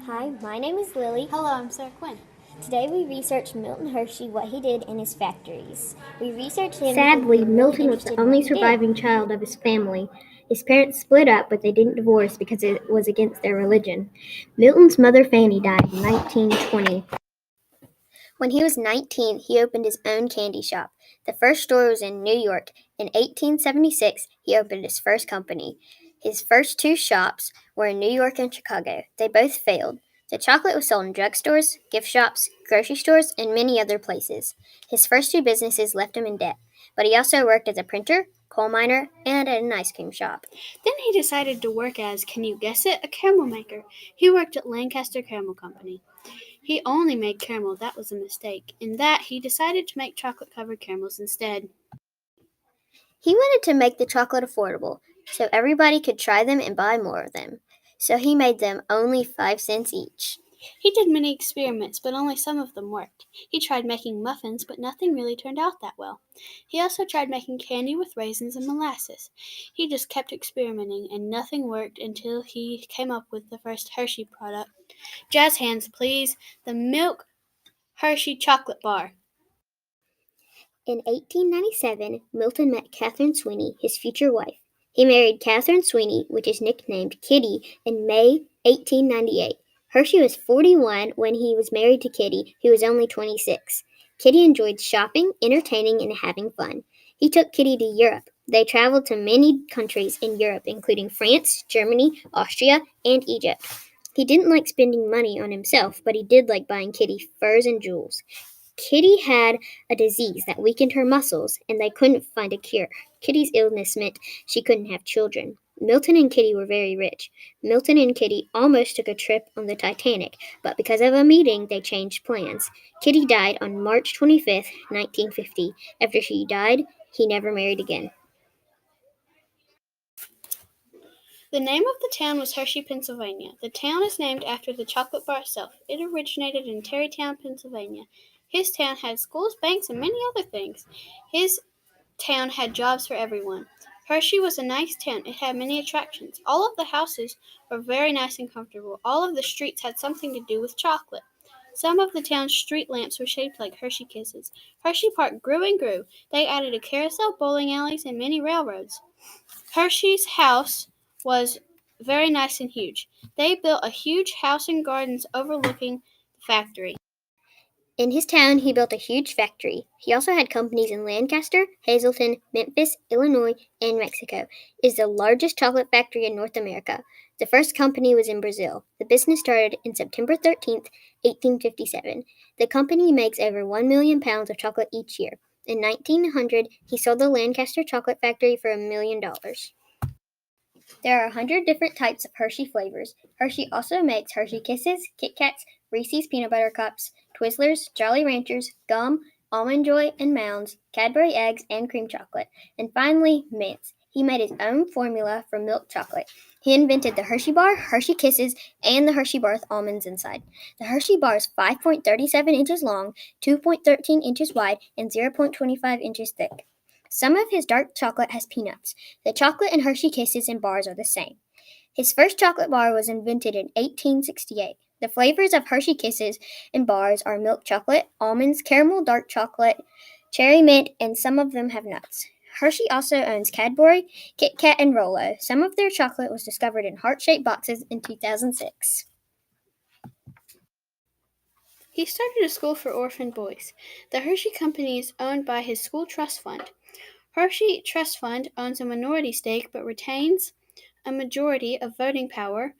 Hi, my name is Lily. Hello, I'm Sarah Quinn. Today we researched Milton Hershey, what he did in his factories. We researched him Sadly, because we were really Milton was interested the in what only he did. surviving child of his family. His parents split up, but they didn't divorce because it was against their religion. Milton's mother Fanny died in 1920. When he was 19, he opened his own candy shop. The first store was in New York. In 1876, he opened his first company. His first two shops were in New York and Chicago. They both failed. The chocolate was sold in drugstores, gift shops, grocery stores, and many other places. His first two businesses left him in debt, but he also worked as a printer, coal miner, and at an ice cream shop. Then he decided to work as, can you guess it, a caramel maker. He worked at Lancaster Caramel Company. He only made caramel, that was a mistake. In that, he decided to make chocolate-covered caramels instead. He wanted to make the chocolate affordable, so everybody could try them and buy more of them. So he made them only 5 cents each. He did many experiments, but only some of them worked. He tried making muffins, but nothing really turned out that well. He also tried making candy with raisins and molasses. He just kept experimenting, and nothing worked until he came up with the first Hershey product. Jazz hands, please. The Milk Hershey chocolate bar. In 1897, Milton met Catherine Sweeney, his future wife. He married Catherine Sweeney, which is nicknamed Kitty, in May 1898. Hershey was 41 when he was married to Kitty, who was only 26. Kitty enjoyed shopping, entertaining, and having fun. He took Kitty to Europe. They traveled to many countries in Europe, including France, Germany, Austria, and Egypt. He didn't like spending money on himself, but he did like buying Kitty furs and jewels. Kitty had a disease that weakened her muscles, and they couldn't find a cure. Kitty's illness meant she couldn't have children. Milton and Kitty were very rich. Milton and Kitty almost took a trip on the Titanic, but because of a meeting, they changed plans. Kitty died on March 25th, 1950. After she died, he never married again. The name of the town was Hershey, Pennsylvania. The town is named after the chocolate bar itself. It originated in Tarrytown, Pennsylvania. His town had schools, banks, and many other things. His town had jobs for everyone. Hershey was a nice town. It had many attractions. All of the houses were very nice and comfortable. All of the streets had something to do with chocolate. Some of the town's street lamps were shaped like Hershey kisses. Hershey Park grew and grew. They added a carousel, bowling alleys, and many railroads. Hershey's house was very nice and huge. They built a huge house and gardens overlooking the factory. In his town, he built a huge factory. He also had companies in Lancaster, Hazleton, Memphis, Illinois, and Mexico. It is the largest chocolate factory in North America. The first company was in Brazil. The business started in September 13th, 1857. The company makes over 1 million pounds of chocolate each year. In 1900, he sold the Lancaster chocolate factory for $1 million. There are 100 different types of Hershey flavors. Hershey also makes Hershey Kisses, Kit Kats, Reese's Peanut Butter Cups, Twizzlers, Jolly Ranchers, gum, Almond Joy and Mounds, Cadbury eggs, and cream chocolate. And finally, mints. He made his own formula for milk chocolate. He invented the Hershey bar, Hershey Kisses, and the Hershey bar with almonds inside. The Hershey bar is 5.37 inches long, 2.13 inches wide, and 0.25 inches thick. Some of his dark chocolate has peanuts. The chocolate in Hershey Kisses and bars are the same. His first chocolate bar was invented in 1868. The flavors of Hershey Kisses and bars are milk chocolate, almonds, caramel, dark chocolate, cherry mint, and some of them have nuts. Hershey also owns Cadbury, Kit Kat, and Rolo. Some of their chocolate was discovered in heart-shaped boxes in 2006. He started a school for orphan boys. The Hershey Company is owned by his school trust fund. Hershey Trust Fund owns a minority stake but retains a majority of voting power.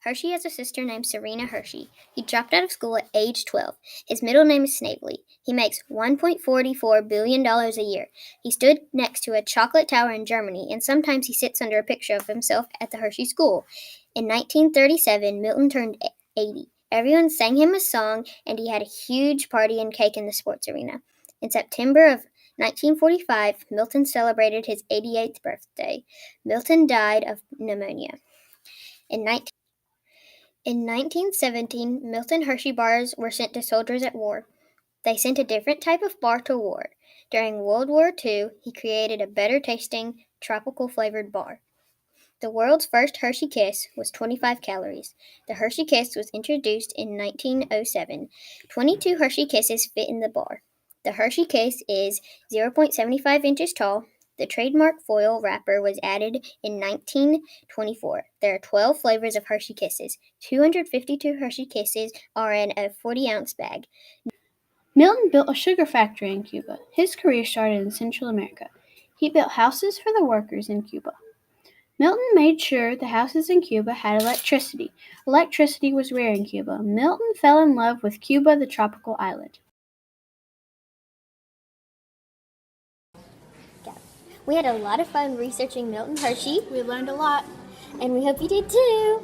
Hershey has a sister named Serena Hershey. He dropped out of school at age 12. His middle name is Snavely. He makes $1.44 billion a year. He stood next to a chocolate tower in Germany, and sometimes he sits under a picture of himself at the Hershey School. In 1937, Milton turned 80. Everyone sang him a song, and he had a huge party and cake in the sports arena. In September of 1945, Milton celebrated his 88th birthday. Milton died of pneumonia. In 1917, Milton Hershey bars were sent to soldiers at war. They sent a different type of bar to war. During World War II, he created a better tasting, tropical flavored bar. The world's first Hershey Kiss was 25 calories. The Hershey Kiss was introduced in 1907. 22 Hershey Kisses fit in the bar. The Hershey Kiss is 0.75 inches tall. The trademark foil wrapper was added in 1924. There are 12 flavors of Hershey Kisses. 252 Hershey Kisses are in a 40-ounce bag. Milton built a sugar factory in Cuba. His career started in Central America. He built houses for the workers in Cuba. Milton made sure the houses in Cuba had electricity. Electricity was rare in Cuba. Milton fell in love with Cuba, the tropical island. We had a lot of fun researching Milton Hershey, We learned a lot. and we hope you did too!